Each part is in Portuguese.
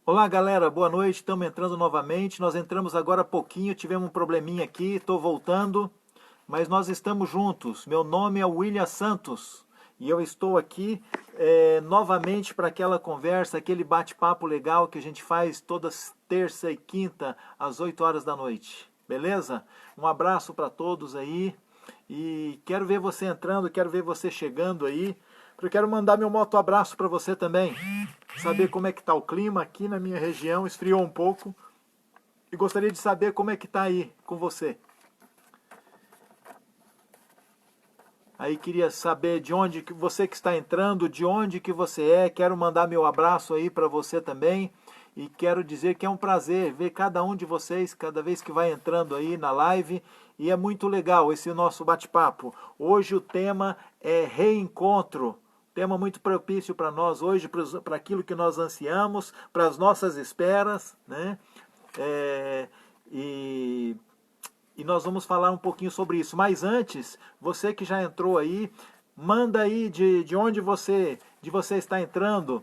Olá galera, boa noite, estamos entrando novamente, nós entramos agora há pouquinho, tivemos um probleminha aqui, estou voltando, mas nós estamos juntos. Meu nome é William Santos e eu estou aqui novamente para aquela conversa, aquele bate-papo legal que a gente faz todas terça e quinta às 8 horas da noite, beleza? Um abraço para todos aí e quero ver você entrando, quero ver você chegando aí. Eu quero mandar meu moto abraço para você também, saber como é que está o clima aqui na minha região, esfriou um pouco, e gostaria de saber como é que está aí com você. Aí queria saber de onde que você que está entrando, de onde que você é, quero mandar meu abraço aí para você também, e quero dizer que é um prazer ver cada um de vocês, cada vez que vai entrando aí na live, e é muito legal esse nosso bate-papo. Hoje o tema é reencontro. Tema muito propício para nós hoje, para aquilo que nós ansiamos, para as nossas esperas, né? É, e, e nós vamos falar um pouquinho sobre isso. Mas antes, você que já entrou aí, manda aí de onde você está entrando.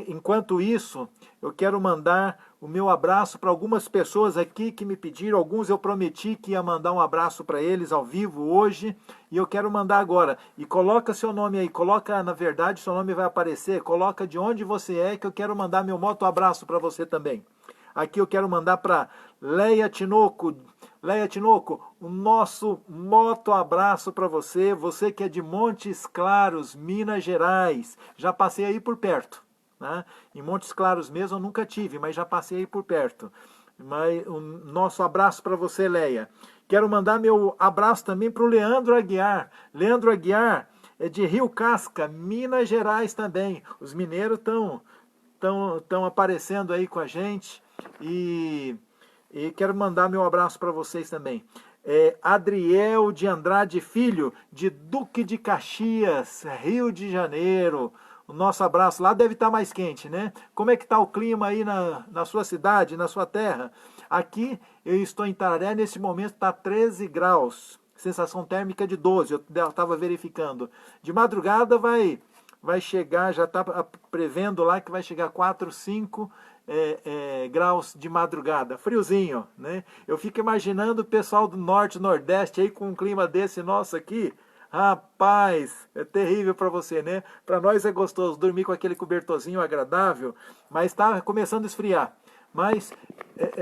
Enquanto isso, eu quero mandar o meu abraço para algumas pessoas aqui que me pediram. Alguns eu prometi que ia mandar um abraço para eles ao vivo hoje, e eu quero mandar agora. E coloca seu nome aí, coloca, na verdade, seu nome vai aparecer, coloca de onde você é, que eu quero mandar meu moto abraço para você também. Aqui eu quero mandar para Leia Tinoco. Leia Tinoco, o nosso moto abraço para você. Você que é de Montes Claros, Minas Gerais. Já passei aí por perto, né? Em Montes Claros mesmo eu nunca tive, mas já passei aí por perto. Mas o nosso abraço para você, Leia. Quero mandar meu abraço também para o Leandro Aguiar. Leandro Aguiar é de Rio Casca, Minas Gerais também. Os mineiros estão aparecendo aí com a gente. E quero mandar meu abraço para vocês também. Adriel de Andrade Filho, de Duque de Caxias, Rio de Janeiro. O nosso abraço lá deve estar mais quente, né? Como é que está o clima aí na sua cidade, na sua terra? Aqui eu estou em Tararé, nesse momento está 13 graus. Sensação térmica de 12, eu estava verificando. De madrugada vai chegar, já está prevendo lá que vai chegar a 4, 5 graus de madrugada, friozinho, né? Eu fico imaginando o pessoal do norte, nordeste aí com um clima desse nosso aqui. Rapaz, é terrível para você, né? Para nós é gostoso dormir com aquele cobertorzinho agradável, mas está começando a esfriar. Mas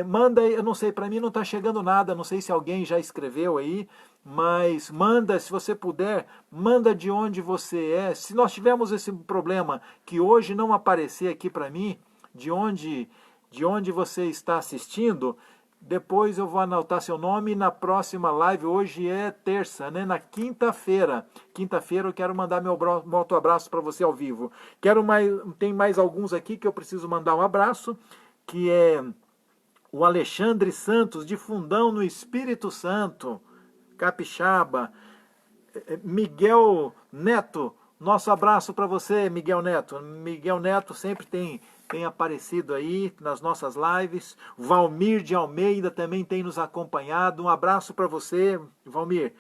manda aí, eu não sei, para mim não está chegando nada, não sei se alguém já escreveu aí, mas manda, se você puder, manda de onde você é. Se nós tivermos esse problema que hoje não aparecer aqui para mim, de onde você está assistindo, depois eu vou anotar seu nome na próxima live. Hoje é terça, né? Na quinta-feira. Quinta-feira eu quero mandar meu moto abraço para você ao vivo. Tem mais alguns aqui que eu preciso mandar um abraço, que é o Alexandre Santos, de Fundão, no Espírito Santo, Capixaba. Miguel Neto, nosso abraço para você, Miguel Neto. Miguel Neto sempre tem aparecido aí nas nossas lives. Valmir de Almeida também tem nos acompanhado. Um abraço para você, Valmir.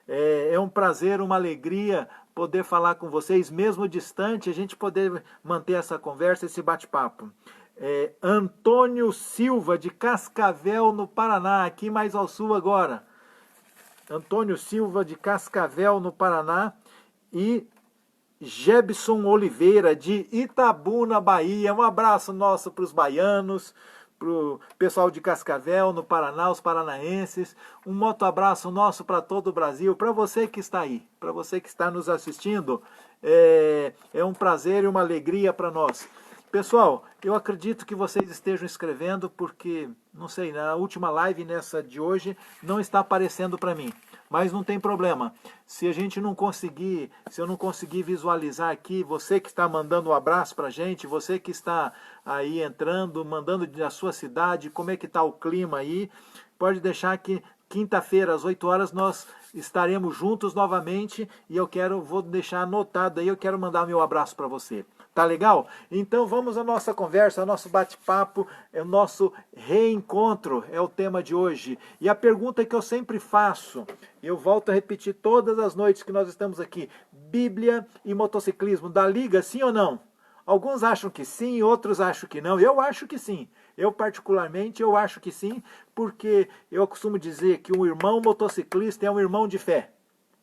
É um prazer, uma alegria poder falar com vocês, mesmo distante, a gente poder manter essa conversa, esse bate-papo. Antônio Silva, de Cascavel, no Paraná, aqui mais ao sul agora. Antônio Silva, de Cascavel, no Paraná. E Jebson Oliveira, de Itabuna, Bahia. Um abraço nosso para os baianos, para o pessoal de Cascavel, no Paraná, os paranaenses. Um moto abraço nosso para todo o Brasil. Para você que está aí, para você que está nos assistindo, é um prazer e uma alegria para nós. Pessoal, eu acredito que vocês estejam escrevendo porque, não sei, na última live, nessa de hoje, não está aparecendo para mim. Mas não tem problema. Se eu não conseguir visualizar aqui, você que está mandando um abraço para a gente, você que está aí entrando, mandando da sua cidade, como é que está o clima aí, pode deixar que quinta-feira, às 8 horas, nós estaremos juntos novamente e vou deixar anotado aí, eu quero mandar meu abraço para você. Tá legal? Então vamos à nossa conversa, ao nosso bate-papo, o nosso reencontro é o tema de hoje. E a pergunta que eu sempre faço, eu volto a repetir todas as noites que nós estamos aqui: Bíblia e motociclismo, dá liga, sim ou não? Alguns acham que sim, outros acham que não. Eu acho que sim. Eu, particularmente, eu acho que sim, porque eu costumo dizer que um irmão motociclista é um irmão de fé.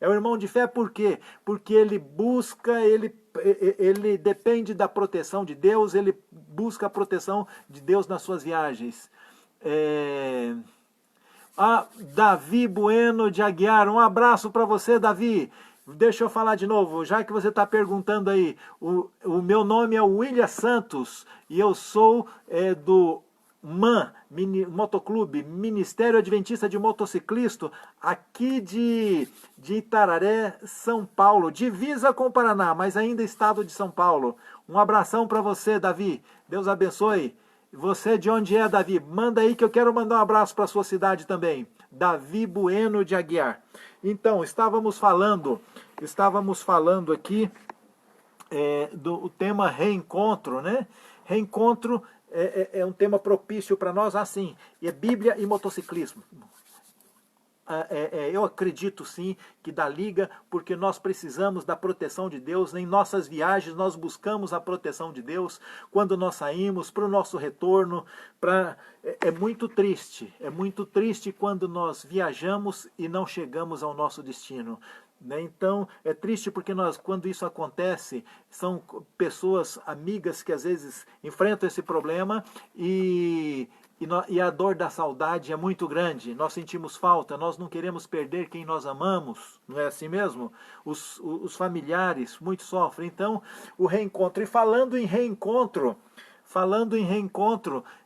É um irmão de fé por quê? Porque ele busca, ele depende da proteção de Deus, ele busca a proteção de Deus nas suas viagens. Davi Bueno de Aguiar, um abraço para você, Davi. Deixa eu falar de novo, já que você está perguntando aí, o meu nome é William Santos e eu sou do Motoclube, Ministério Adventista de Motociclista, aqui de Itararé, São Paulo, divisa com o Paraná, mas ainda estado de São Paulo. Um abração para você, Davi, Deus abençoe. Você de onde é, Davi? Manda aí que eu quero mandar um abraço para a sua cidade também. Davi Bueno de Aguiar. Então, estávamos falando aqui do tema reencontro, né? Reencontro é um tema propício para nós, assim, é Bíblia e motociclismo. Eu acredito sim que dá liga, porque nós precisamos da proteção de Deus. Em nossas viagens nós buscamos a proteção de Deus. Quando nós saímos para o nosso retorno, é muito triste quando nós viajamos e não chegamos ao nosso destino. Então é triste porque quando isso acontece, são pessoas amigas que às vezes enfrentam esse problema e a dor da saudade é muito grande. Nós sentimos falta, nós não queremos perder quem nós amamos, não é assim mesmo? Os familiares muito sofrem. Então o reencontro, e falando em reencontro,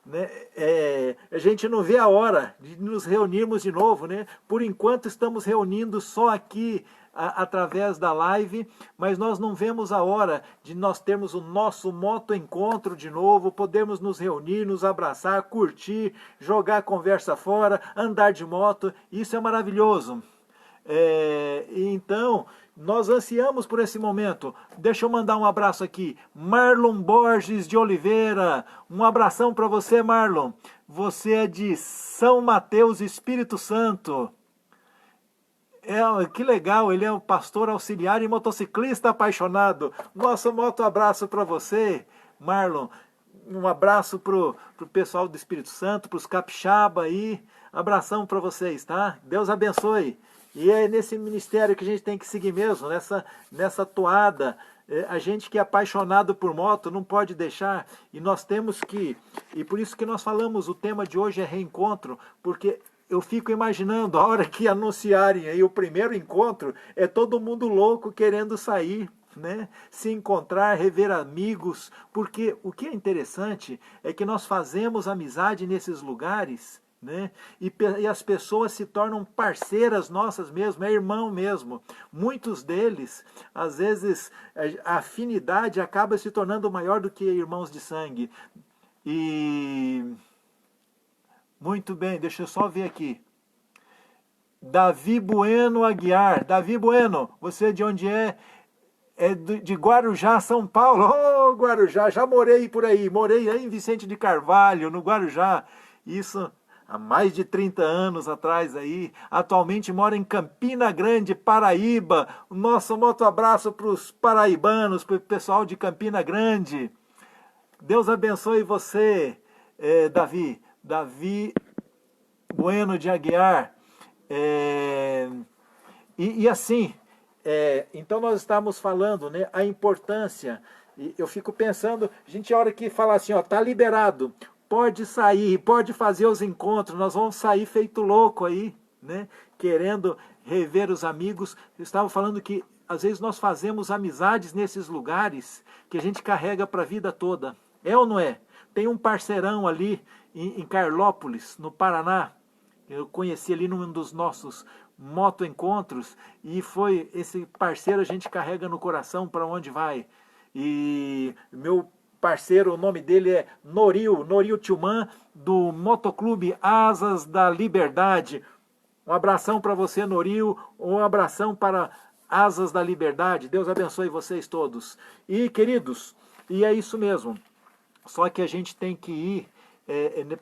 né, a gente não vê a hora de nos reunirmos de novo, né? Por enquanto estamos reunindo só aqui através da live, mas nós não vemos a hora de nós termos o nosso motoencontro de novo, podermos nos reunir, nos abraçar, curtir, jogar a conversa fora, andar de moto. Isso é maravilhoso. Então, nós ansiamos por esse momento. Deixa eu mandar um abraço aqui. Marlon Borges de Oliveira. Um abração para você, Marlon. Você é de São Mateus, Espírito Santo. Que legal, ele é um pastor auxiliar e motociclista apaixonado. Nosso moto abraço para você, Marlon. Um abraço pro pessoal do Espírito Santo, pros capixaba aí. Abração para vocês, tá? Deus abençoe. E é nesse ministério que a gente tem que seguir mesmo, nessa toada. A gente que é apaixonado por moto não pode deixar, e nós temos que, e por isso que nós falamos, o tema de hoje é reencontro, porque eu fico imaginando a hora que anunciarem aí o primeiro encontro, é todo mundo louco querendo sair, né? Se encontrar, rever amigos, porque o que é interessante é que nós fazemos amizade nesses lugares, né? E as pessoas se tornam parceiras nossas mesmo, é irmão mesmo. Muitos deles, às vezes, a afinidade acaba se tornando maior do que irmãos de sangue. E muito bem, deixa eu só ver aqui. Davi Bueno Aguiar. Davi Bueno, você de onde é? É de Guarujá, São Paulo. Oh, Guarujá, já morei por aí. Morei aí em Vicente de Carvalho, no Guarujá. Isso há mais de 30 anos atrás aí. Atualmente moro em Campina Grande, Paraíba. O nosso moto abraço para os paraibanos, para o pessoal de Campina Grande. Deus abençoe você, Davi. Davi Bueno de Aguiar. E assim, então nós estamos falando, né, a importância, e eu fico pensando, a gente a hora que fala assim, ó, tá liberado, pode sair, pode fazer os encontros, nós vamos sair feito louco aí, né, querendo rever os amigos. Eu estava falando que às vezes nós fazemos amizades nesses lugares que a gente carrega para a vida toda. É ou não é? Tem um parceirão ali em Carlópolis, no Paraná, eu conheci ali num dos nossos motoencontros, e foi esse parceiro a gente carrega no coração para onde vai. E meu parceiro, o nome dele é Noril Tilman, do Motoclube Asas da Liberdade. Um abração para você, Noril, um abração para Asas da Liberdade. Deus abençoe vocês todos. E, queridos, e é isso mesmo. Só que a gente tem que ir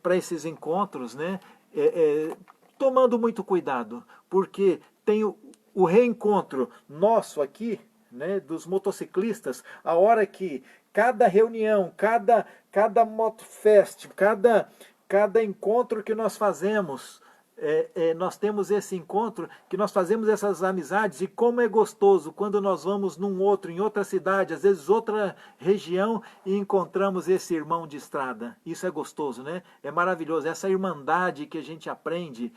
para esses encontros, né? Tomando muito cuidado, porque tem o reencontro nosso aqui, né, dos motociclistas, a hora que cada reunião, cada motofest, cada encontro que nós fazemos, nós temos esse encontro, que nós fazemos essas amizades, e como é gostoso quando nós vamos em outra cidade, às vezes outra região, e encontramos esse irmão de estrada. Isso é gostoso, né? É maravilhoso. Essa irmandade que a gente aprende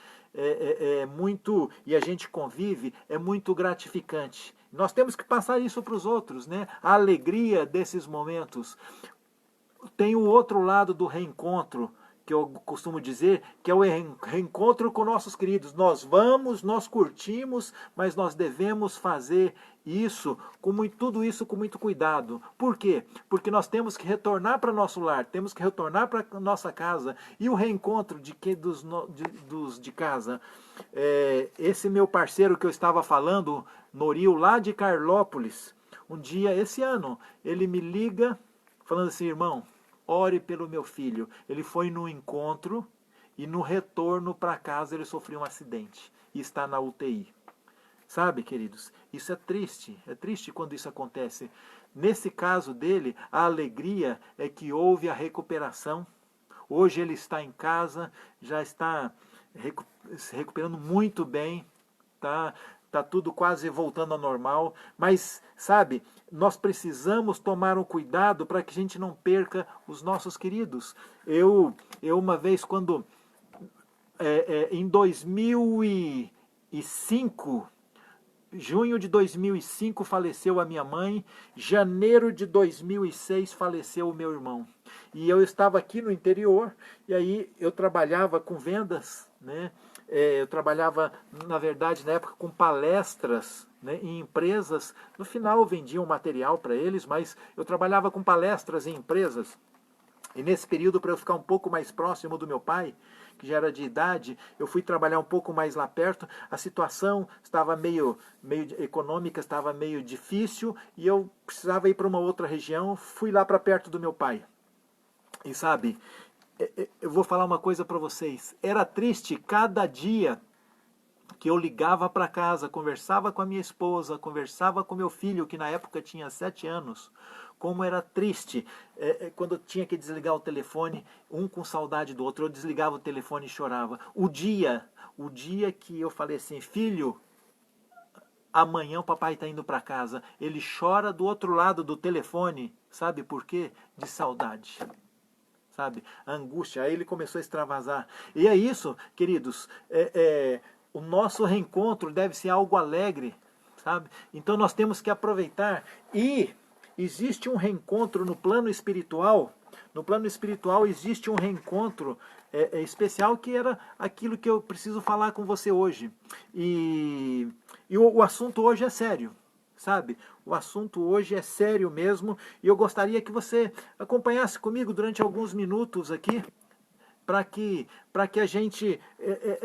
muito, e a gente convive, é muito gratificante. Nós temos que passar isso para os outros, né? A alegria desses momentos. Tem o outro lado do reencontro, que eu costumo dizer, que é o reencontro com nossos queridos. Nós vamos, nós curtimos, mas nós devemos fazer isso, tudo isso com muito cuidado. Por quê? Porque nós temos que retornar para nosso lar, temos que retornar para nossa casa. E o reencontro dos de casa? Esse meu parceiro que eu estava falando, Noril, lá de Carlópolis, um dia, esse ano, ele me liga falando assim: irmão, ore pelo meu filho. Ele foi no encontro e no retorno para casa ele sofreu um acidente e está na UTI. Sabe, queridos, isso é triste quando isso acontece. Nesse caso dele, a alegria é que houve a recuperação. Hoje ele está em casa, já está se recuperando muito bem, tá tudo quase voltando ao normal, mas, sabe, nós precisamos tomar um cuidado para que a gente não perca os nossos queridos. Eu uma vez, quando, em 2005, junho de 2005 faleceu a minha mãe, janeiro de 2006 faleceu o meu irmão. E eu estava aqui no interior, e aí eu trabalhava com vendas, né? Eu trabalhava, na verdade, na época, com palestras, né, em empresas. No final eu vendia um material para eles, mas eu trabalhava com palestras em empresas. E nesse período, para eu ficar um pouco mais próximo do meu pai, que já era de idade, eu fui trabalhar um pouco mais lá perto. A situação estava meio econômica, estava meio difícil, e eu precisava ir para uma outra região. Fui lá para perto do meu pai. E sabe, eu vou falar uma coisa para vocês. Era triste cada dia que eu ligava para casa, conversava com a minha esposa, conversava com meu filho, que na época tinha 7 anos. Como era triste quando eu tinha que desligar o telefone, um com saudade do outro. Eu desligava o telefone e chorava. O dia que eu falei assim: filho, amanhã o papai está indo para casa. Ele chora do outro lado do telefone. Sabe por quê? De saudade. Sabe? A angústia. Aí ele começou a extravasar. E é isso, queridos. O nosso reencontro deve ser algo alegre. Sabe? Então nós temos que aproveitar. E existe um reencontro no plano espiritual. No plano espiritual existe um reencontro especial, que era aquilo que eu preciso falar com você hoje. E o assunto hoje é sério. Sabe? O assunto hoje é sério mesmo, e eu gostaria que você acompanhasse comigo durante alguns minutos aqui, para que a gente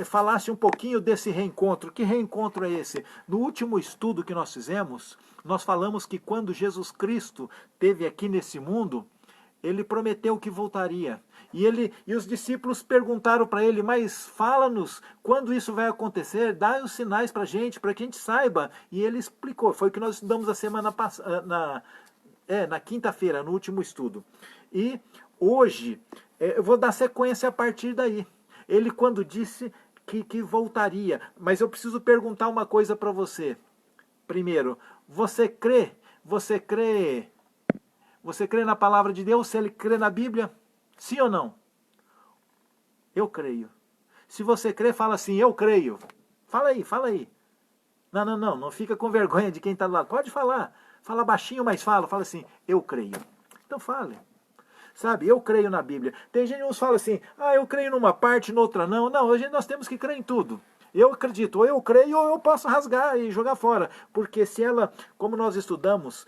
falasse um pouquinho desse reencontro. Que reencontro é esse? No último estudo que nós fizemos, nós falamos que quando Jesus Cristo esteve aqui nesse mundo, ele prometeu que voltaria. E os discípulos perguntaram para ele: mas fala-nos quando isso vai acontecer, dá os sinais para que a gente saiba. E ele explicou. Foi o que nós estudamos a semana passada, na quinta-feira, no último estudo. E hoje eu vou dar sequência a partir daí. Ele, quando disse que voltaria, mas eu preciso perguntar uma coisa para você. Primeiro, você crê na palavra de Deus? Se ele crê na Bíblia? Sim ou não? Eu creio. Se você crê, fala assim: eu creio. Fala aí. Não fica com vergonha de quem está do lado. Pode falar. Fala baixinho, mas fala assim: eu creio. Então fale. Sabe, eu creio na Bíblia. Tem gente que nos fala assim: eu creio numa parte, noutra não. Não, hoje nós temos que crer em tudo. Eu acredito, ou eu creio, ou eu posso rasgar e jogar fora. Porque se ela, como nós estudamos,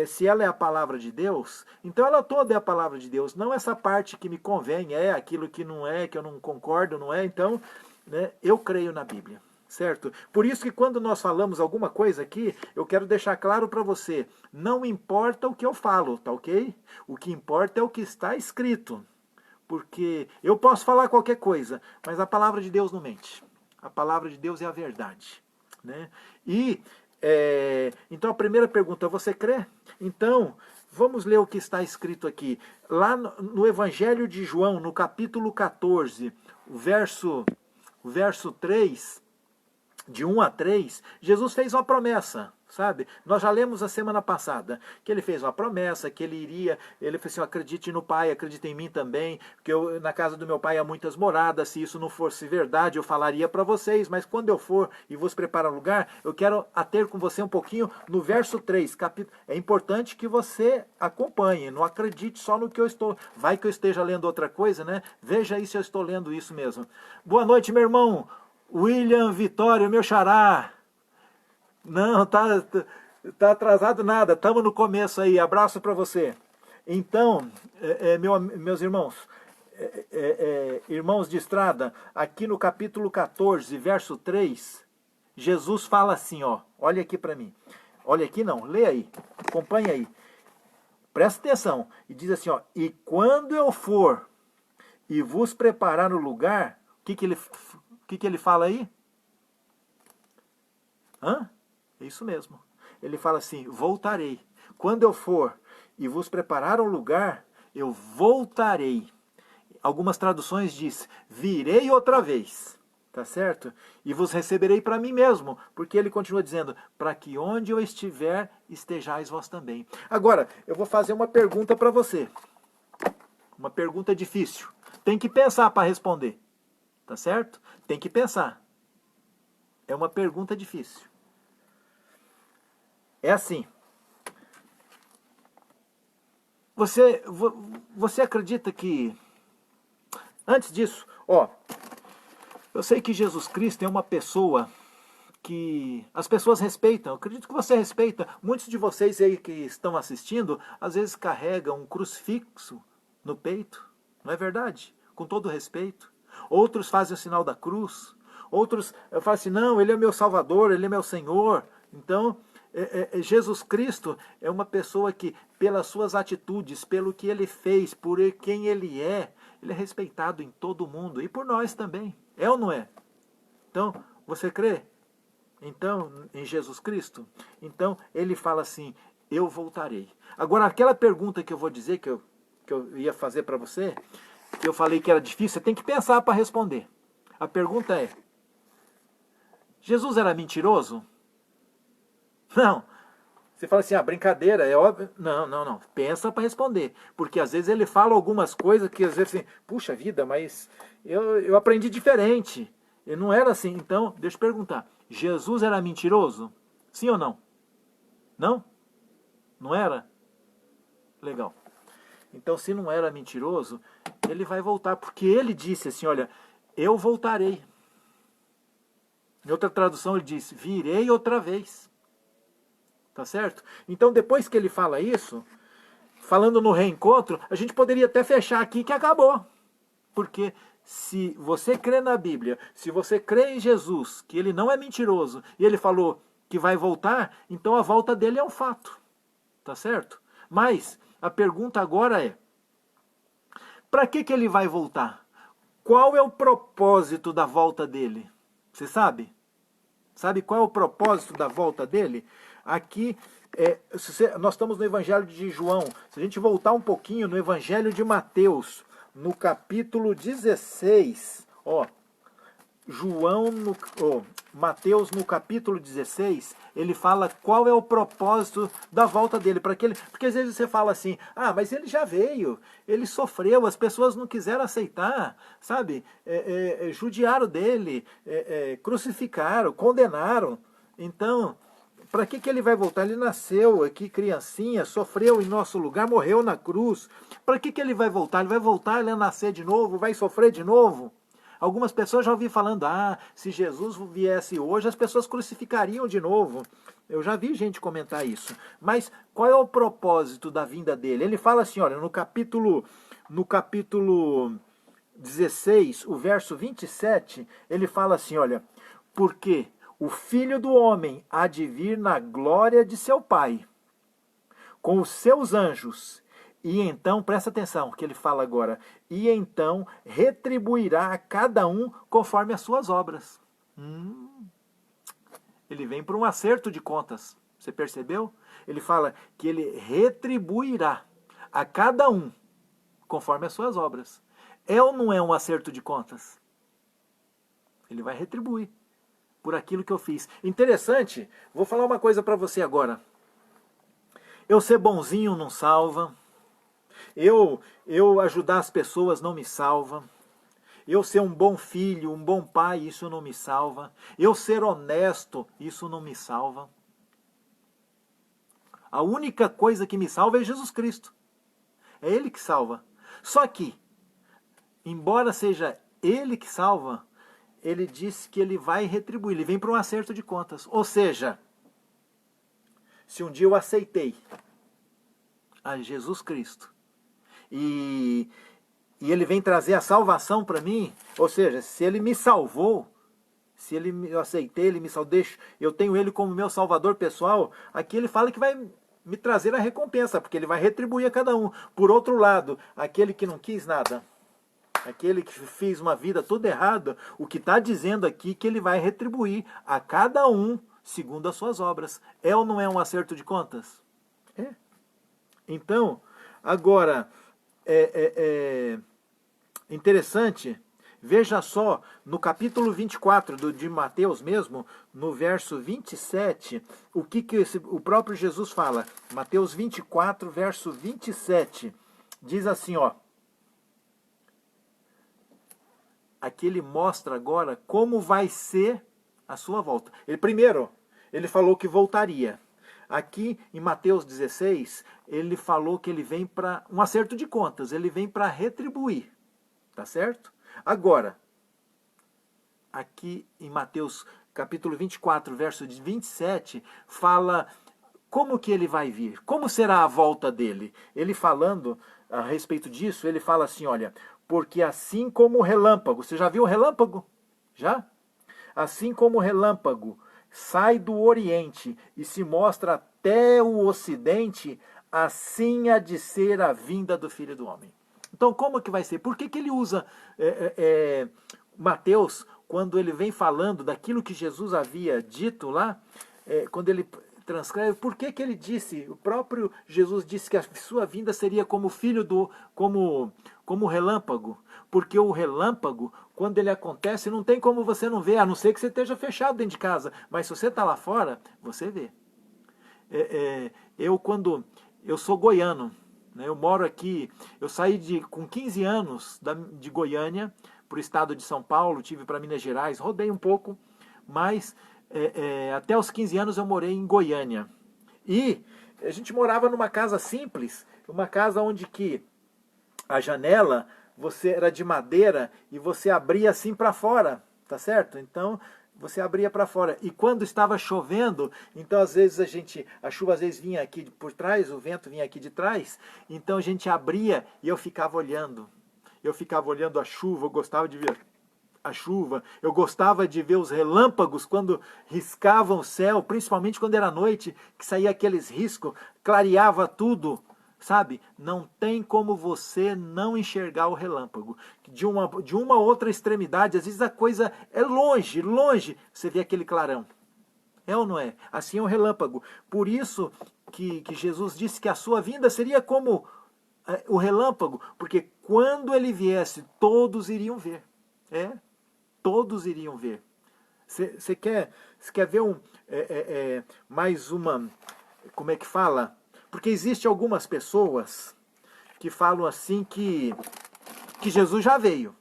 se ela é a palavra de Deus, então ela toda é a palavra de Deus. Não essa parte que me convém, aquilo que não é, que eu não concordo, não é. Então, né, eu creio na Bíblia. Certo? Por isso que quando nós falamos alguma coisa aqui, eu quero deixar claro para você: não importa o que eu falo, tá ok? O que importa é o que está escrito. Porque eu posso falar qualquer coisa, mas a palavra de Deus não mente. A palavra de Deus é a verdade. Né? E, então a primeira pergunta: você crê? Então, Vamos ler o que está escrito aqui. Lá no Evangelho de João, no capítulo 14, o verso 3, de 1 a 3, Jesus fez uma promessa, sabe? Nós já lemos a semana passada que ele fez uma promessa, que ele iria, ele falou assim, acredite no Pai, acredite em mim também, porque na casa do meu Pai há muitas moradas, se isso não fosse verdade eu falaria para vocês, mas quando eu for e vos preparar um lugar, eu quero ater com você um pouquinho no verso 3, é importante que você acompanhe, não acredite só no que eu estou, vai que eu esteja lendo outra coisa, né? Veja aí se eu estou lendo isso mesmo. Boa noite, meu irmão William Vitório, meu xará. Não, tá atrasado nada, estamos no começo aí, abraço para você. Então, meus irmãos, irmãos de estrada, aqui no capítulo 14, verso 3, Jesus fala assim, ó, olha aqui para mim, olha aqui não, lê aí, acompanha aí, presta atenção, e diz assim, ó, e quando eu for e vos preparar o lugar, o que ele fala aí? É isso mesmo. Ele fala assim, voltarei. Quando eu for e vos preparar um lugar, eu voltarei. Algumas traduções diz, virei outra vez. Tá certo? E vos receberei para mim mesmo. Porque ele continua dizendo, para que onde eu estiver, estejais vós também. Agora, eu vou fazer uma pergunta para você. Uma pergunta difícil. Tem que pensar para responder. Tá certo? Tem que pensar. É uma pergunta difícil. É assim. Você acredita que... Antes disso, ó, eu sei que Jesus Cristo é uma pessoa que as pessoas respeitam. Eu acredito que você respeita. Muitos de vocês aí que estão assistindo, às vezes carregam um crucifixo no peito. Não é verdade? Com todo respeito. Outros fazem o sinal da cruz. Outros falam assim, não, ele é meu Salvador, ele é meu Senhor. Então, Jesus Cristo é uma pessoa que, pelas suas atitudes, pelo que ele fez, por quem ele é respeitado em todo mundo. E por nós também. É ou não é? Então, você crê? Então, em Jesus Cristo? Então, ele fala assim, eu voltarei. Agora, aquela pergunta que eu vou dizer, que eu ia fazer para você, que eu falei que era difícil, você tem que pensar para responder. A pergunta é, Jesus era mentiroso? Não. Você fala assim, brincadeira, é óbvio. Não. Pensa para responder. Porque às vezes ele fala algumas coisas que às vezes assim, puxa vida, mas eu aprendi diferente. Ele não era assim. Então, deixa eu perguntar. Jesus era mentiroso? Sim ou não? Não? Não era? Legal. Então, se não era mentiroso, ele vai voltar. Porque ele disse assim, olha, eu voltarei. Em outra tradução ele diz, virei outra vez. Tá certo? Então, depois que ele fala isso, falando no reencontro, a gente poderia até fechar aqui que acabou. Porque se você crê na Bíblia, se você crê em Jesus, que ele não é mentiroso, e ele falou que vai voltar, então a volta dele é um fato. Tá certo? Mas a pergunta agora é, para que ele vai voltar? Qual é o propósito da volta dele? Você sabe? Sabe qual é o propósito da volta dele? Aqui, nós estamos no Evangelho de João. Se a gente voltar um pouquinho no Evangelho de Mateus, no capítulo 16, ó, Mateus no capítulo 16, ele fala qual é o propósito da volta dele. Porque às vezes você fala assim, mas ele já veio, ele sofreu, as pessoas não quiseram aceitar, sabe? Judiaram dele, crucificaram, condenaram. Então, para que ele vai voltar? Ele nasceu aqui, criancinha, sofreu em nosso lugar, morreu na cruz. Para que ele vai voltar? Ele vai voltar, ele vai nascer de novo, vai sofrer de novo? Algumas pessoas já ouvi falando, se Jesus viesse hoje, as pessoas crucificariam de novo. Eu já vi gente comentar isso. Mas qual é o propósito da vinda dele? Ele fala assim, olha, no capítulo 16, o verso 27, ele fala assim, olha, porque o Filho do Homem há de vir na glória de seu Pai, com os seus anjos, e então, presta atenção, que ele fala agora, e então retribuirá a cada um conforme as suas obras. Ele vem para um acerto de contas. Você percebeu? Ele fala que ele retribuirá a cada um conforme as suas obras. É ou não é um acerto de contas? Ele vai retribuir por aquilo que eu fiz. Interessante, vou falar uma coisa para você agora. Eu ser bonzinho não salva. Eu ajudar as pessoas não me salva. Eu ser um bom filho, um bom pai, isso não me salva. Eu ser honesto, isso não me salva. A única coisa que me salva é Jesus Cristo. É Ele que salva. Só que, embora seja Ele que salva, Ele disse que Ele vai retribuir. Ele vem para um acerto de contas. Ou seja, se um dia eu aceitei a Jesus Cristo e Ele vem trazer a salvação para mim, ou seja, se Ele me salvou, se eu aceitei, Ele me salvou, eu tenho Ele como meu salvador pessoal, aqui Ele fala que vai me trazer a recompensa, porque Ele vai retribuir a cada um. Por outro lado, aquele que não quis nada, aquele que fez uma vida toda errada, o que está dizendo aqui que Ele vai retribuir a cada um segundo as suas obras. É ou não é um acerto de contas? É. Então, agora, interessante, veja só, no capítulo 24 de Mateus mesmo, no verso 27, o que o próprio Jesus fala. Mateus 24, verso 27, diz assim, ó. Aqui ele mostra agora como vai ser a sua volta. Primeiro, ele falou que voltaria. Aqui em Mateus 16, ele falou que ele vem para um acerto de contas, ele vem para retribuir. Tá certo? Agora, aqui em Mateus capítulo 24, verso 27, fala como que ele vai vir, como será a volta dele. Ele falando a respeito disso, ele fala assim, olha, porque assim como o relâmpago, você já viu o relâmpago? Já? Assim como o relâmpago sai do Oriente e se mostra até o Ocidente, assim há de ser a vinda do Filho do Homem. Então, como que vai ser? Por que ele usa Mateus, quando ele vem falando daquilo que Jesus havia dito lá, quando ele transcreve, por que ele disse, o próprio Jesus disse que a sua vinda seria como filho como relâmpago, porque o relâmpago, quando ele acontece, não tem como você não ver, a não ser que você esteja fechado dentro de casa, mas se você está lá fora, você vê. Eu sou goiano, né, eu moro aqui, eu saí com 15 anos de Goiânia para o estado de São Paulo, tive para Minas Gerais, rodei um pouco, mas até os 15 anos eu morei em Goiânia. E a gente morava numa casa simples, uma casa onde que a janela era de madeira e você abria assim para fora, tá certo? Então você abria para fora. E quando estava chovendo, então às vezes a chuva às vezes vinha aqui por trás, o vento vinha aqui de trás, então a gente abria e eu ficava olhando. Eu ficava olhando a chuva, eu gostava de ver a chuva, eu gostava de ver os relâmpagos quando riscavam o céu, principalmente quando era noite, que saía aqueles riscos, clareava tudo, sabe? Não tem como você não enxergar o relâmpago. De uma outra extremidade, às vezes a coisa é longe, longe, você vê aquele clarão. É ou não é? Assim é o relâmpago. Por isso que Jesus disse que a sua vinda seria como o relâmpago, porque quando ele viesse, todos iriam ver. Todos iriam ver. Você quer ver mais uma, como é que fala? Porque existe algumas pessoas que falam assim que Jesus já veio,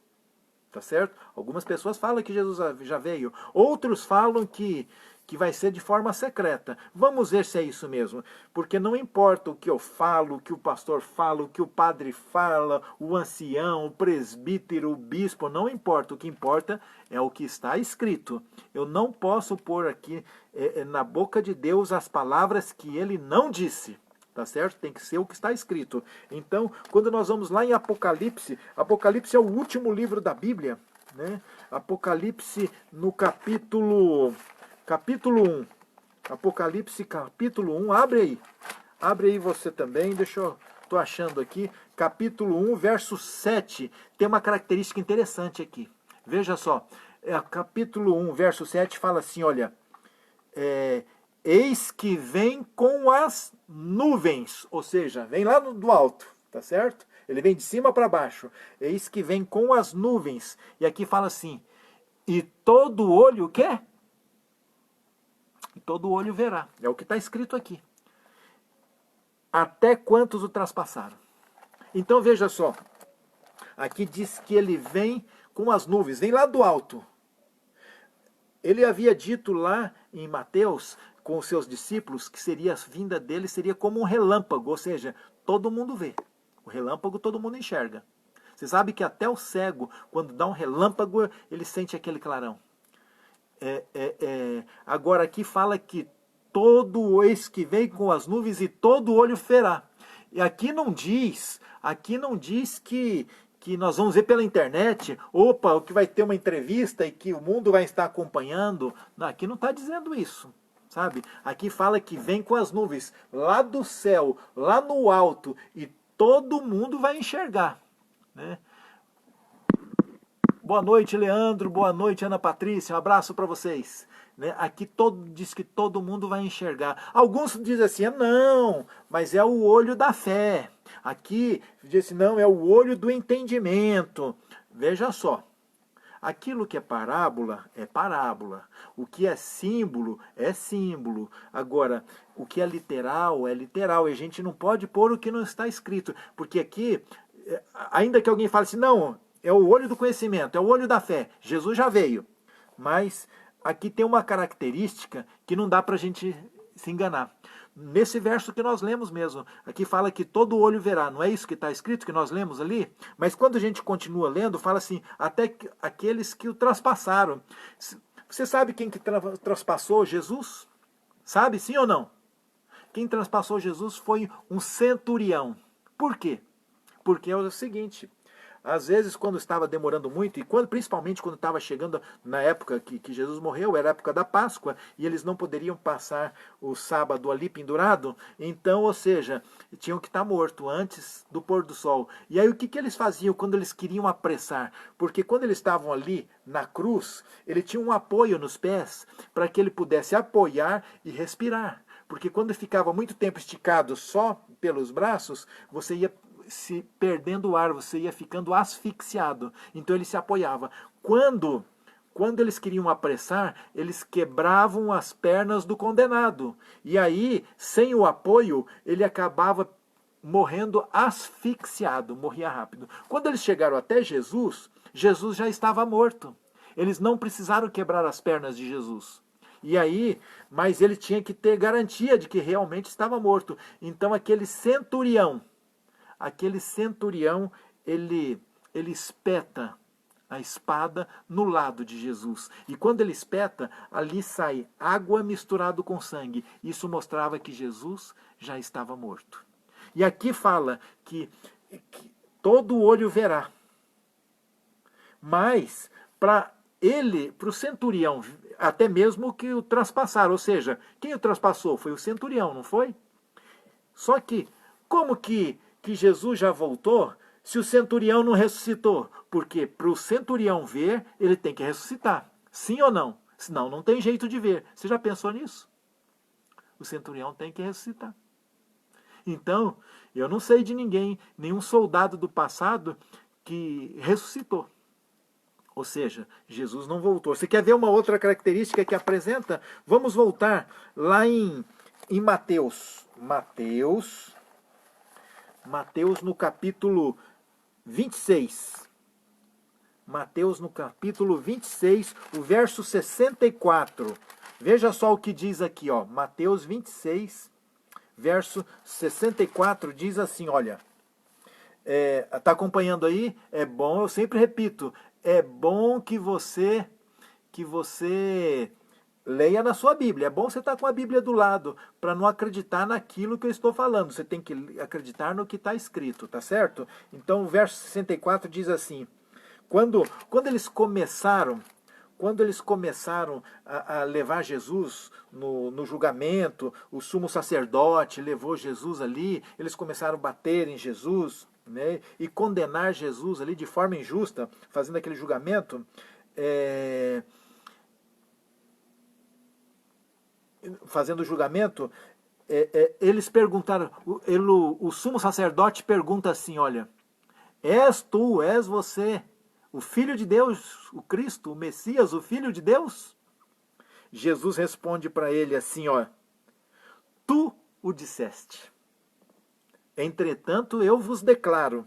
tá certo? Algumas pessoas falam que Jesus já veio, outros falam que vai ser de forma secreta. Vamos ver se é isso mesmo, porque não importa o que eu falo, o que o pastor fala, o que o padre fala, o ancião, o presbítero, o bispo, não importa. O que importa é o que está escrito. Eu não posso pôr aqui na boca de Deus as palavras que ele não disse. Tá certo? Tem que ser o que está escrito. Então, quando nós vamos lá em Apocalipse, Apocalipse é o último livro da Bíblia, né? Apocalipse no capítulo 1. Apocalipse capítulo 1, abre aí você também, tô achando aqui, capítulo 1, verso 7, tem uma característica interessante aqui, veja só, capítulo 1, verso 7 fala assim, olha, eis que vem com as nuvens, ou seja, vem lá do alto, tá certo? Ele vem de cima para baixo. Eis que vem com as nuvens. E aqui fala assim, e todo olho quer? E todo olho verá. É o que está escrito aqui. Até quantos o traspassaram? Então veja só, aqui diz que ele vem com as nuvens, vem lá do alto. Ele havia dito lá em Mateus, com os seus discípulos, que seria a vinda dele seria como um relâmpago, ou seja, todo mundo vê. O relâmpago todo mundo enxerga. Você sabe que até o cego, quando dá um relâmpago, ele sente aquele clarão. Agora aqui fala que todo eis que vem com as nuvens e todo olho verá. E aqui não diz que nós vamos ver pela internet, opa, o que vai ter uma entrevista e que o mundo vai estar acompanhando. Não, aqui não está dizendo isso, sabe? Aqui fala que vem com as nuvens lá do céu, lá no alto, e todo mundo vai enxergar, né? Boa noite, Leandro. Boa noite, Ana Patrícia. Um abraço para vocês. Né? Aqui diz que todo mundo vai enxergar. Alguns dizem assim, não, mas é o olho da fé. Aqui diz assim, não, é o olho do entendimento. Veja só, aquilo que é parábola, é parábola. O que é símbolo, é símbolo. Agora, o que é literal, é literal. E a gente não pode pôr o que não está escrito. Porque aqui, ainda que alguém fale assim, não, é o olho do conhecimento, é o olho da fé. Jesus já veio. Mas aqui tem uma característica que não dá para a gente se enganar. Nesse verso que nós lemos mesmo, aqui fala que todo olho verá, não é isso que está escrito, que nós lemos ali? Mas quando a gente continua lendo, fala assim, até aqueles que o traspassaram. Você sabe quem que traspassou Jesus? Sabe, sim ou não? Quem traspassou Jesus foi um centurião. Por quê? Porque é o seguinte, às vezes quando estava demorando muito, e principalmente quando estava chegando na época que Jesus morreu, era a época da Páscoa, e eles não poderiam passar o sábado ali pendurado, então, ou seja, tinham que estar morto antes do pôr do sol. E aí o que eles faziam quando eles queriam apressar? Porque quando eles estavam ali na cruz, ele tinha um apoio nos pés para que ele pudesse apoiar e respirar. Porque quando ficava muito tempo esticado só pelos braços, você ia se perdendo o ar, você ia ficando asfixiado. Então ele se apoiava. Quando eles queriam apressar, eles quebravam as pernas do condenado. E aí, sem o apoio, ele acabava morrendo asfixiado, morria rápido. Quando eles chegaram até Jesus, Jesus já estava morto. Eles não precisaram quebrar as pernas de Jesus. E aí, mas ele tinha que ter garantia de que realmente estava morto. Então aquele centurião, ele espeta a espada no lado de Jesus. E quando ele espeta, ali sai água misturada com sangue. Isso mostrava que Jesus já estava morto. E aqui fala que todo olho verá. Mas, para o centurião, até mesmo que o traspassaram, ou seja, quem o traspassou? Foi o centurião, não foi? Só que, como que Jesus já voltou se o centurião não ressuscitou? Porque para o centurião ver, ele tem que ressuscitar. Sim ou não? Senão não tem jeito de ver. Você já pensou nisso? O centurião tem que ressuscitar. Então, eu não sei de ninguém, nenhum soldado do passado que ressuscitou. Ou seja, Jesus não voltou. Você quer ver uma outra característica que apresenta? Vamos voltar lá em Mateus. Mateus no capítulo 26. Mateus no capítulo 26, o verso 64. Veja só o que diz aqui, ó. Mateus 26, verso 64, diz assim, olha. Está acompanhando aí? É bom, eu sempre repito, é bom que você leia na sua Bíblia. É bom você estar com a Bíblia do lado, para não acreditar naquilo que eu estou falando. Você tem que acreditar no que está escrito, tá certo? Então o verso 64 diz assim, quando eles começaram a levar Jesus no julgamento, o sumo sacerdote levou Jesus ali, eles começaram a bater em Jesus, né, e condenar Jesus ali de forma injusta, fazendo aquele julgamento. fazendo o julgamento, eles perguntaram, o sumo sacerdote pergunta assim, olha, és você, o Filho de Deus, o Cristo, o Messias, o Filho de Deus? Jesus responde para ele assim, ó, tu o disseste. Entretanto, eu vos declaro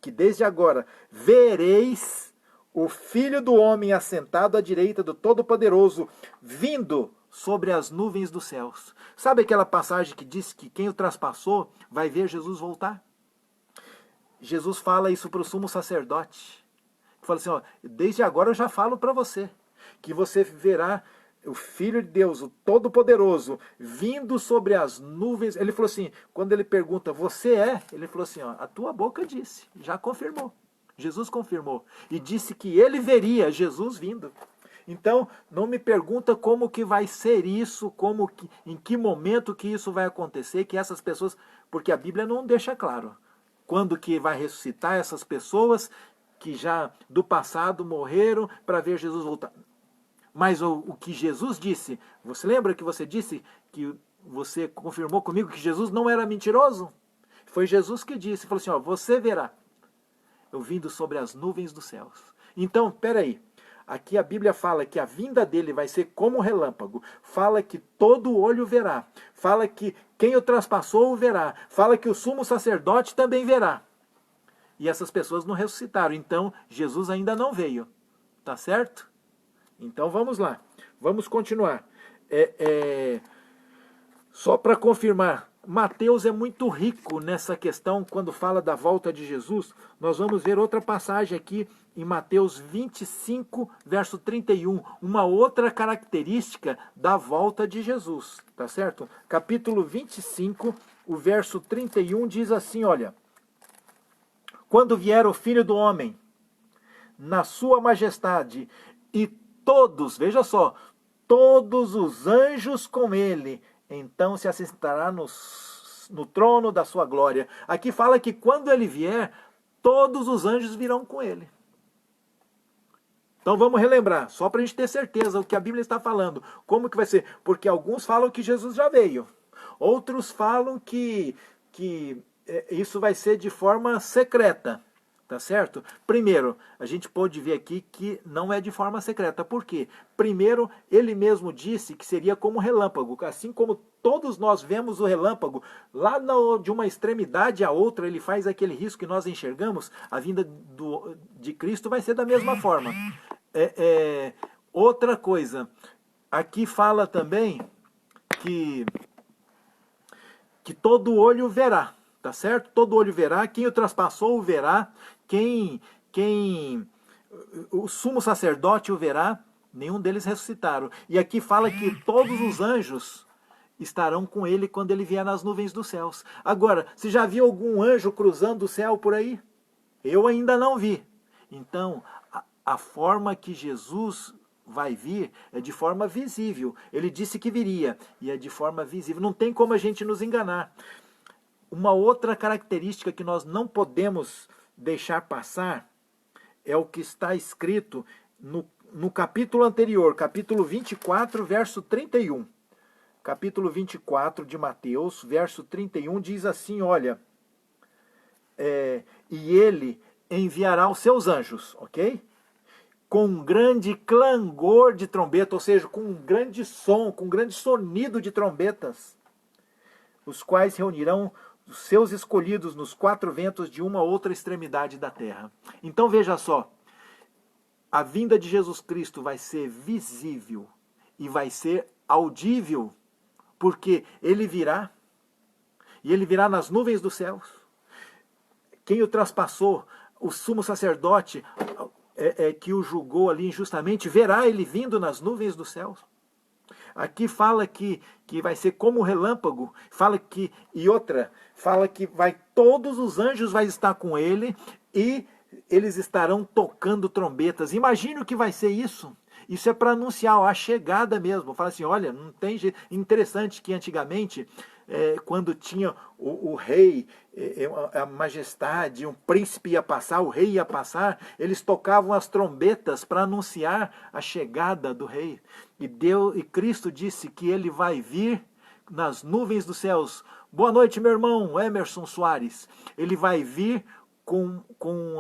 que desde agora vereis o Filho do Homem assentado à direita do Todo-Poderoso, vindo sobre as nuvens dos céus. Sabe aquela passagem que diz que quem o traspassou vai ver Jesus voltar? Jesus fala isso para o sumo sacerdote. Fala assim, ó, desde agora eu já falo para você, que você verá o Filho de Deus, o Todo-Poderoso, vindo sobre as nuvens. Ele falou assim, quando ele pergunta, você é? Ele falou assim, ó, a tua boca disse, já confirmou. Jesus confirmou. E disse que ele veria Jesus vindo. Então, não me pergunta como que vai ser isso, em que momento que isso vai acontecer, que essas pessoas, porque a Bíblia não deixa claro quando que vai ressuscitar essas pessoas que já do passado morreram para ver Jesus voltar. Mas o que Jesus disse, você lembra que você disse que você confirmou comigo que Jesus não era mentiroso? Foi Jesus que disse, falou assim, ó, você verá eu vindo sobre as nuvens dos céus. Então, peraí, aqui a Bíblia fala que a vinda dele vai ser como um relâmpago, fala que todo olho verá, fala que quem o traspassou o verá, fala que o sumo sacerdote também verá. E essas pessoas não ressuscitaram, então Jesus ainda não veio, tá certo? Então vamos lá, vamos continuar. Só para confirmar, Mateus é muito rico nessa questão, quando fala da volta de Jesus. Nós vamos ver outra passagem aqui em Mateus 25, verso 31, uma outra característica da volta de Jesus, tá certo? Capítulo 25, o verso 31 diz assim, olha, quando vier o Filho do Homem, na sua majestade, e todos, veja só, todos os anjos com ele, então se assentará no trono da sua glória. Aqui fala que quando ele vier, todos os anjos virão com ele. Então vamos relembrar, só para a gente ter certeza o que a Bíblia está falando. Como que vai ser? Porque alguns falam que Jesus já veio. Outros falam que isso vai ser de forma secreta. Tá certo? Primeiro, a gente pode ver aqui que não é de forma secreta. Por quê? Primeiro, ele mesmo disse que seria como relâmpago. Assim como todos nós vemos o relâmpago, lá de uma extremidade à outra, ele faz aquele risco que nós enxergamos, a vinda de Cristo vai ser da mesma forma. Outra coisa, aqui fala também que todo olho verá. Tá certo? Todo olho verá, quem o traspassou o verá, o sumo sacerdote o verá, nenhum deles ressuscitaram. E aqui fala que todos os anjos estarão com ele quando ele vier nas nuvens dos céus. Agora, você já viu algum anjo cruzando o céu por aí? Eu ainda não vi. Então, a forma que Jesus vai vir é de forma visível. Ele disse que viria, e é de forma visível. Não tem como a gente nos enganar. Uma outra característica que nós não podemos deixar passar é o que está escrito no capítulo anterior, capítulo 24, verso 31. Capítulo 24 de Mateus, verso 31, diz assim, olha, e ele enviará os seus anjos, ok? Com um grande clangor de trombeta, ou seja, com um grande som, com um grande sonido de trombetas, os quais reunirão os seus escolhidos nos quatro ventos de uma outra extremidade da terra. Então veja só, a vinda de Jesus Cristo vai ser visível e vai ser audível, porque ele virá, e ele virá nas nuvens dos céus. Quem o traspassou, o sumo sacerdote que o julgou ali injustamente, verá ele vindo nas nuvens dos céus. Aqui fala que vai ser como relâmpago, fala que todos os anjos vai estar com ele e eles estarão tocando trombetas. Imagine o que vai ser isso. Isso é para anunciar a chegada mesmo. Fala assim, olha, não tem jeito. Interessante que antigamente quando tinha o rei, a majestade, um príncipe ia passar, o rei ia passar, eles tocavam as trombetas para anunciar a chegada do rei. E Cristo disse que ele vai vir nas nuvens dos céus. Boa noite, meu irmão Emerson Soares. Ele vai vir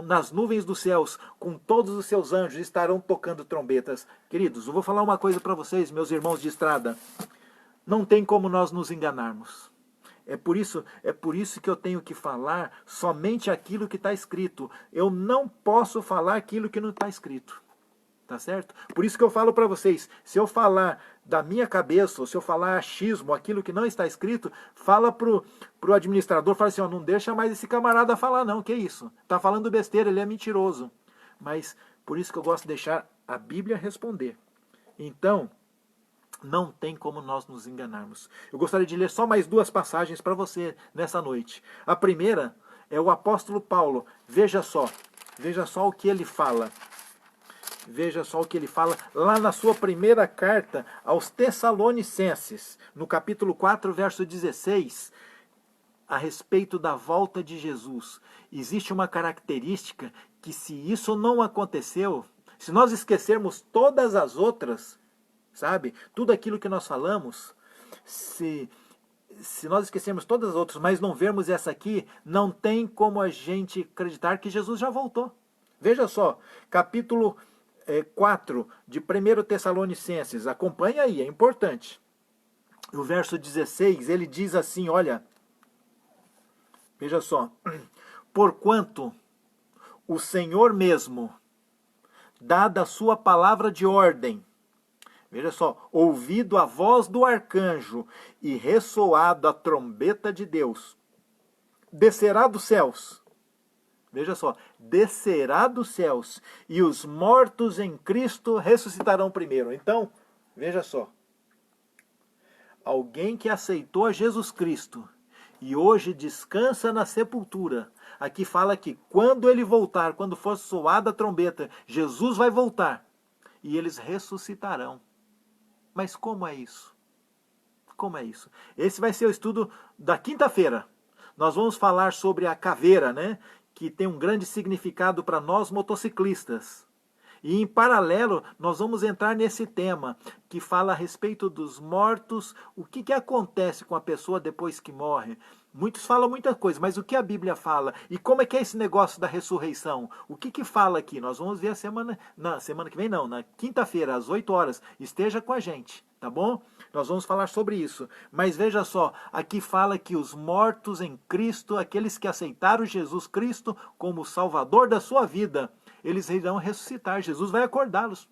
nas nuvens dos céus, com todos os seus anjos, estarão tocando trombetas. Queridos, eu vou falar uma coisa para vocês, meus irmãos de estrada. Não tem como nós nos enganarmos. É por isso que eu tenho que falar somente aquilo que está escrito. Eu não posso falar aquilo que não está escrito. Tá certo? Por isso que eu falo para vocês, se eu falar da minha cabeça, ou se eu falar achismo, aquilo que não está escrito, fala pro administrador, fala assim, ó, não deixa mais esse camarada falar não, que isso? Tá falando besteira, ele é mentiroso. Mas por isso que eu gosto de deixar a Bíblia responder. Então, não tem como nós nos enganarmos. Eu gostaria de ler só mais 2 passagens para você nessa noite. A primeira é o apóstolo Paulo. Veja só o que ele fala. Veja só o que ele fala lá na sua primeira carta aos Tessalonicenses, no capítulo 4, verso 16, a respeito da volta de Jesus. Existe uma característica que, se isso não aconteceu, se nós esquecermos todas as outras, sabe, tudo aquilo que nós falamos, se nós esquecermos todas as outras, mas não vermos essa aqui, não tem como a gente acreditar que Jesus já voltou. Veja só, capítulo 4 de 1 Tessalonicenses, acompanha aí, é importante. O verso 16, ele diz assim, olha, veja só, porquanto o Senhor mesmo, dada a sua palavra de ordem, veja só, ouvido a voz do arcanjo e ressoado a trombeta de Deus, descerá dos céus. Veja só, descerá dos céus, e os mortos em Cristo ressuscitarão primeiro. Então, veja só, alguém que aceitou a Jesus Cristo e hoje descansa na sepultura, aqui fala que quando ele voltar, quando for soada a trombeta, Jesus vai voltar, e eles ressuscitarão. Mas como é isso? Como é isso? Esse vai ser o estudo da quinta-feira. Nós vamos falar sobre a caveira, né? Que tem um grande significado para nós motociclistas. E em paralelo, nós vamos entrar nesse tema, que fala a respeito dos mortos, o que acontece com a pessoa depois que morre. Muitos falam muita coisa, mas o que a Bíblia fala? E como é que é esse negócio da ressurreição? O que fala aqui? Nós vamos ver na semana que vem, não, na quinta-feira, às 8 horas. Esteja com a gente, tá bom? Nós vamos falar sobre isso. Mas veja só, aqui fala que os mortos em Cristo, aqueles que aceitaram Jesus Cristo como Salvador da sua vida, eles irão ressuscitar. Jesus vai acordá-los.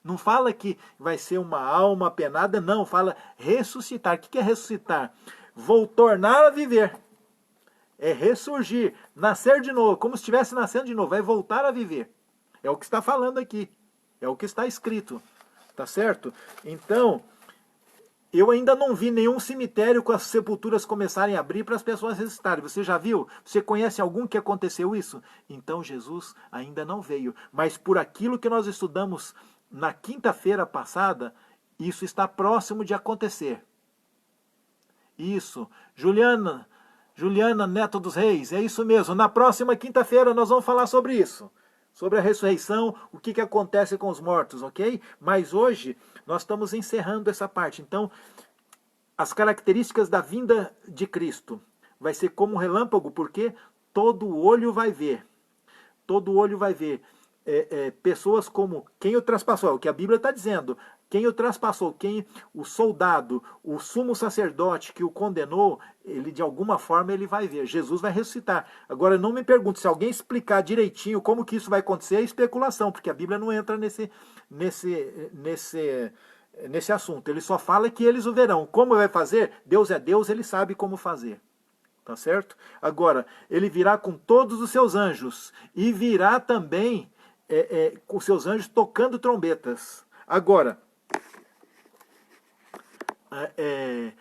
Não fala que vai ser uma alma penada, não. Fala ressuscitar. O que é ressuscitar? Vou tornar a viver. É ressurgir, nascer de novo, como se estivesse nascendo de novo. Vai voltar a viver. É o que está falando aqui. É o que está escrito. Tá certo? Então, eu ainda não vi nenhum cemitério com as sepulturas começarem a abrir para as pessoas ressuscitarem. Você já viu? Você conhece algum que aconteceu isso? Então Jesus ainda não veio. Mas por aquilo que nós estudamos na quinta-feira passada, isso está próximo de acontecer. Isso. Juliana Neto dos Reis, é isso mesmo. Na próxima quinta-feira nós vamos falar sobre isso. Sobre a ressurreição, o que acontece com os mortos, ok? Mas hoje nós estamos encerrando essa parte. Então, as características da vinda de Cristo vai ser como um relâmpago, porque todo olho vai ver. Todo olho vai ver. Pessoas como quem o traspassou, é o que a Bíblia está dizendo. Quem o traspassou, o soldado, o sumo sacerdote que o condenou, ele de alguma forma ele vai ver. Jesus vai ressuscitar. Agora não me pergunte, se alguém explicar direitinho como que isso vai acontecer, é especulação, porque a Bíblia não entra nesse assunto. Ele só fala que eles o verão. Como vai fazer? Deus é Deus, ele sabe como fazer. Tá certo? Agora, ele virá com todos os seus anjos e virá também com seus anjos tocando trombetas. Agora,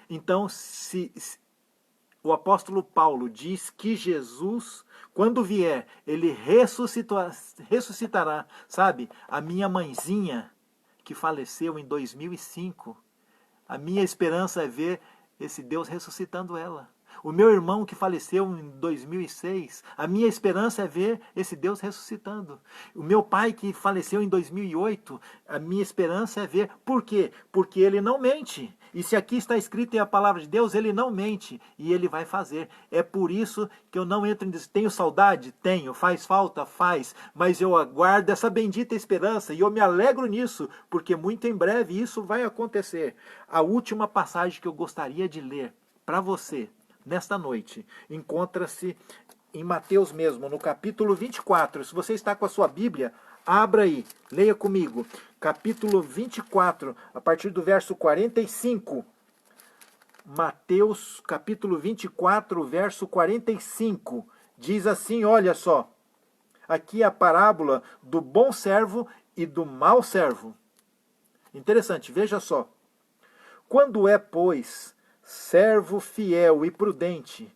então, se o apóstolo Paulo diz que Jesus, quando vier, ele ressuscitará, sabe? A minha mãezinha, que faleceu em 2005, a minha esperança é ver esse Deus ressuscitando ela. O meu irmão que faleceu em 2006, a minha esperança é ver esse Deus ressuscitando. O meu pai que faleceu em 2008, a minha esperança é ver. Por quê? Porque ele não mente. E se aqui está escrito em a palavra de Deus, ele não mente. E ele vai fazer. É por isso que eu não entro em dizer, tenho saudade? Tenho. Faz falta? Faz. Mas eu aguardo essa bendita esperança e eu me alegro nisso, porque muito em breve isso vai acontecer. A última passagem que eu gostaria de ler para você, nesta noite, encontra-se em Mateus mesmo, no capítulo 24. Se você está com a sua Bíblia, abra aí, leia comigo. Capítulo 24, a partir do verso 45. Mateus, capítulo 24, verso 45. Diz assim, olha só. Aqui é a parábola do bom servo e do mau servo. Interessante, veja só. Quando é, pois, servo fiel e prudente,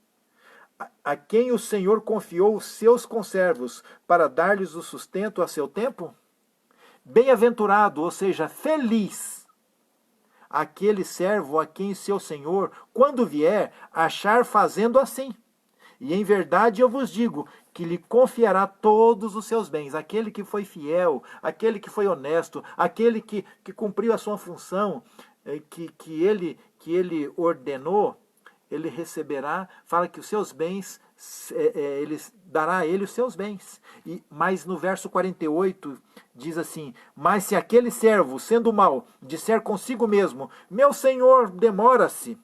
a quem o Senhor confiou os seus conservos para dar-lhes o sustento a seu tempo? Bem-aventurado, ou seja, feliz, aquele servo a quem seu Senhor, quando vier, achar fazendo assim. E em verdade eu vos digo que lhe confiará todos os seus bens. Aquele que foi fiel, aquele que foi honesto, aquele que cumpriu a sua função, que ele ordenou, ele receberá, fala que os seus bens, ele dará a ele os seus bens. Mas no verso 48 diz assim, mas se aquele servo, sendo mau, disser consigo mesmo, meu senhor demora-se,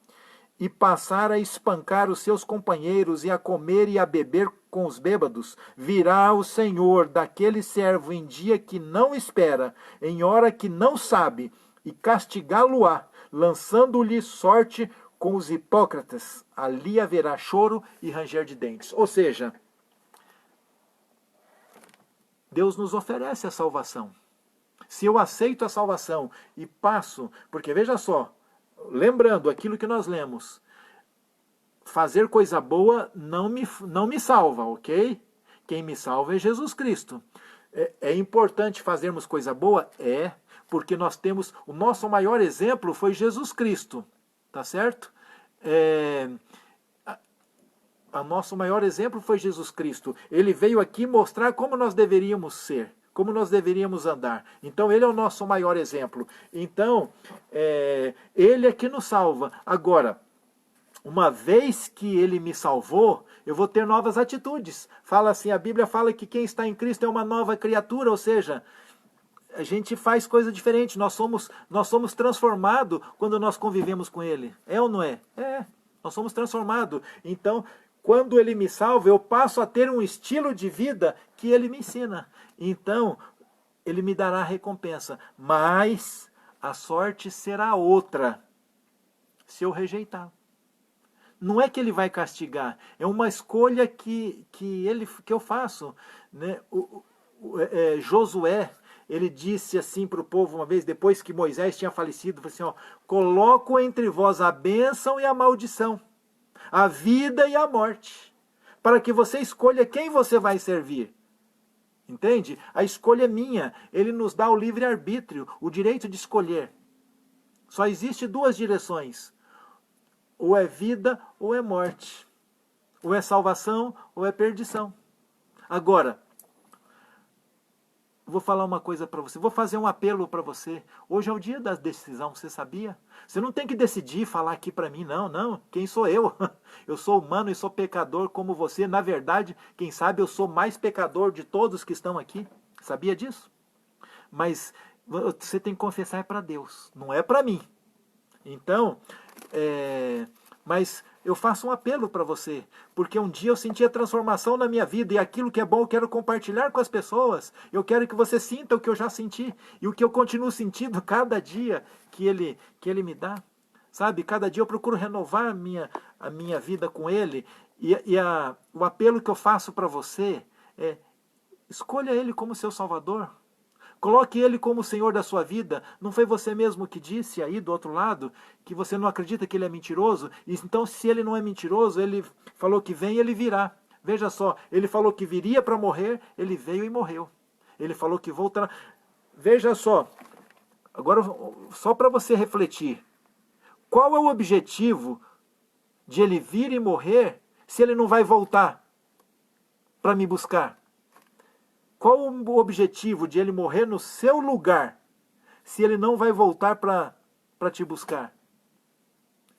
e passar a espancar os seus companheiros e a comer e a beber com os bêbados, virá o Senhor daquele servo em dia que não espera, em hora que não sabe, e castigá-lo-á, lançando-lhe sorte com os hipócritas. Ali haverá choro e ranger de dentes. Ou seja, Deus nos oferece a salvação. Se eu aceito a salvação e passo, porque veja só, lembrando aquilo que nós lemos, fazer coisa boa não me salva, ok? Quem me salva é Jesus Cristo. É importante fazermos coisa boa? É, porque nós temos, o nosso maior exemplo foi Jesus Cristo, tá certo? O nosso maior exemplo foi Jesus Cristo. Ele veio aqui mostrar como nós deveríamos ser, como nós deveríamos andar. Então ele é o nosso maior exemplo. Então, ele é que nos salva. Agora, uma vez que ele me salvou, eu vou ter novas atitudes. Fala assim, a Bíblia fala que quem está em Cristo é uma nova criatura, ou seja, a gente faz coisa diferente, nós somos transformados quando nós convivemos com ele. É ou não é? É, nós somos transformados. Então, quando ele me salva, eu passo a ter um estilo de vida que ele me ensina. Então, ele me dará recompensa, mas a sorte será outra se eu rejeitar. Não é que ele vai castigar, é uma escolha que eu faço. Né? Josué, ele disse assim para o povo uma vez, depois que Moisés tinha falecido, falou assim, ó, coloco entre vós a bênção e a maldição, a vida e a morte, para que você escolha quem você vai servir. Entende? A escolha é minha, ele nos dá o livre-arbítrio, o direito de escolher. Só existe duas direções, ou é vida ou é morte, ou é salvação ou é perdição. Agora, vou falar uma coisa para você, vou fazer um apelo para você. Hoje é o dia da decisão, você sabia? Você não tem que decidir falar aqui para mim, não. Quem sou eu? Eu sou humano e sou pecador como você. Na verdade, quem sabe eu sou mais pecador de todos que estão aqui. Sabia disso? Mas você tem que confessar para Deus, não é para mim. Então, mas eu faço um apelo para você, porque um dia eu senti a transformação na minha vida, e aquilo que é bom eu quero compartilhar com as pessoas. Eu quero que você sinta o que eu já senti, e o que eu continuo sentindo cada dia que ele me dá. Sabe, cada dia eu procuro renovar a minha vida com ele, o apelo que eu faço para você é, escolha ele como seu Salvador. Coloque ele como o Senhor da sua vida. Não foi você mesmo que disse aí do outro lado que você não acredita que ele é mentiroso? Então, se ele não é mentiroso, ele falou que vem e ele virá. Veja só, ele falou que viria para morrer, ele veio e morreu. Ele falou que voltará. Veja só, agora só para você refletir. Qual é o objetivo de ele vir e morrer se ele não vai voltar para me buscar? Qual o objetivo de ele morrer no seu lugar se ele não vai voltar para te buscar?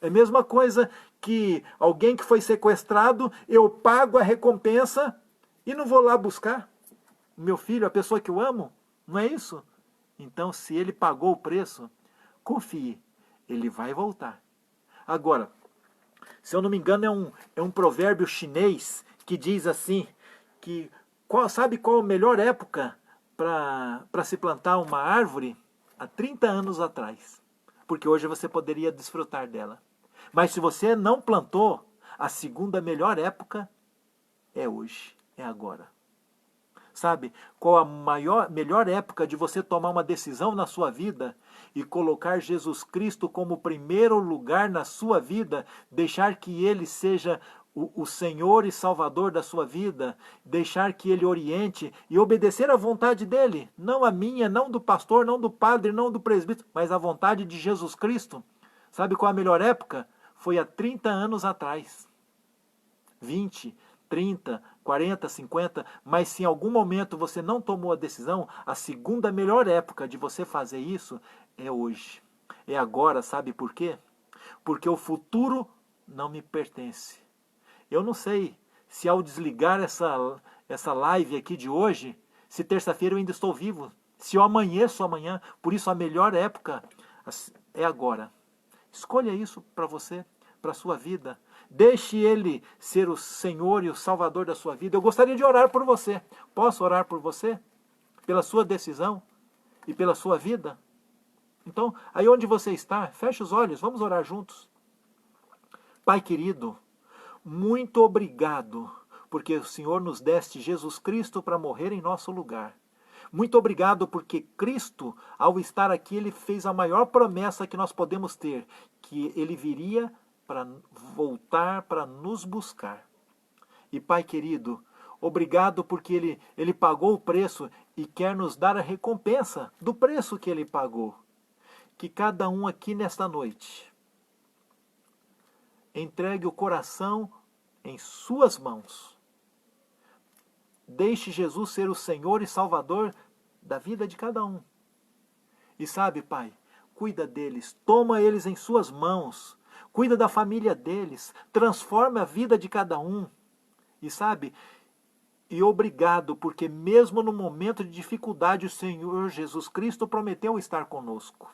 É a mesma coisa que alguém que foi sequestrado, eu pago a recompensa e não vou lá buscar o meu filho, a pessoa que eu amo. Não é isso? Então, se ele pagou o preço, confie, ele vai voltar. Agora, se eu não me engano, é um provérbio chinês que diz assim, que sabe qual a melhor época para se plantar uma árvore? Há 30 anos atrás. Porque hoje você poderia desfrutar dela. Mas se você não plantou, a segunda melhor época é hoje, é agora. Sabe qual a melhor época de você tomar uma decisão na sua vida e colocar Jesus Cristo como primeiro lugar na sua vida, deixar que Ele seja o Senhor e Salvador da sua vida, deixar que Ele oriente e obedecer à vontade dEle, não a minha, não do pastor, não do padre, não do presbítero, mas a vontade de Jesus Cristo. Sabe qual a melhor época? Foi há 30 anos atrás. 20, 30, 40, 50, mas se em algum momento você não tomou a decisão, a segunda melhor época de você fazer isso é hoje. É agora, sabe por quê? Porque o futuro não me pertence. Eu não sei se ao desligar essa live aqui de hoje, se terça-feira eu ainda estou vivo, se eu amanheço amanhã, por isso a melhor época é agora. Escolha isso para você, para a sua vida. Deixe Ele ser o Senhor e o Salvador da sua vida. Eu gostaria de orar por você. Posso orar por você? Pela sua decisão e pela sua vida? Então, aí onde você está, feche os olhos, vamos orar juntos. Pai querido, muito obrigado, porque o Senhor nos deste Jesus Cristo para morrer em nosso lugar. Muito obrigado porque Cristo, ao estar aqui, Ele fez a maior promessa que nós podemos ter, que Ele viria para voltar para nos buscar. E Pai querido, obrigado porque Ele pagou o preço e quer nos dar a recompensa do preço que Ele pagou. Que cada um aqui nesta noite entregue o coração em suas mãos. Deixe Jesus ser o Senhor e Salvador da vida de cada um. E sabe, Pai, cuida deles, toma eles em suas mãos, cuida da família deles, transforma a vida de cada um. E sabe, e obrigado, porque mesmo no momento de dificuldade, o Senhor Jesus Cristo prometeu estar conosco.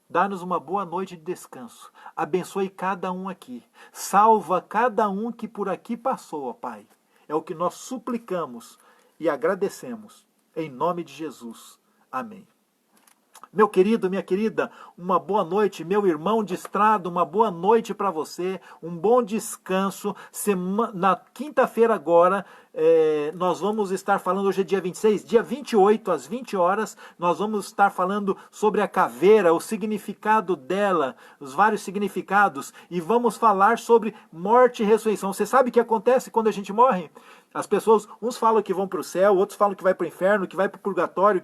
Dá-nos uma boa noite de descanso. Abençoe cada um aqui. Salva cada um que por aqui passou, ó Pai. É o que nós suplicamos e agradecemos. Em nome de Jesus. Amém. Meu querido, minha querida, uma boa noite. Meu irmão de estrada, uma boa noite para você. Um bom descanso. Na quinta-feira agora, nós vamos estar falando, hoje é dia 26, dia 28, às 20 horas, nós vamos estar falando sobre a caveira, o significado dela, os vários significados, e vamos falar sobre morte e ressurreição. Você sabe o que acontece quando a gente morre? As pessoas, uns falam que vão para o céu, outros falam que vai para o inferno, que vai para o purgatório,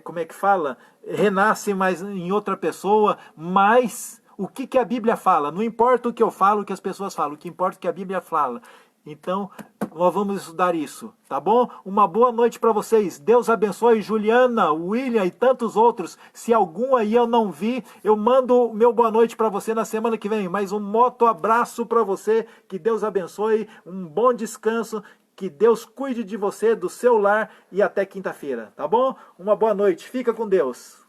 como é que fala? Renasce mais em outra pessoa, mas o que a Bíblia fala? Não importa o que eu falo, o que as pessoas falam, o que importa é o que a Bíblia fala. Então, nós vamos estudar isso, tá bom? Uma boa noite para vocês. Deus abençoe Juliana, William e tantos outros. Se algum aí eu não vi, eu mando o meu boa noite para você na semana que vem. Mas um moto abraço para você. Que Deus abençoe, um bom descanso. Que Deus cuide de você, do seu lar e até quinta-feira, tá bom? Uma boa noite. Fica com Deus.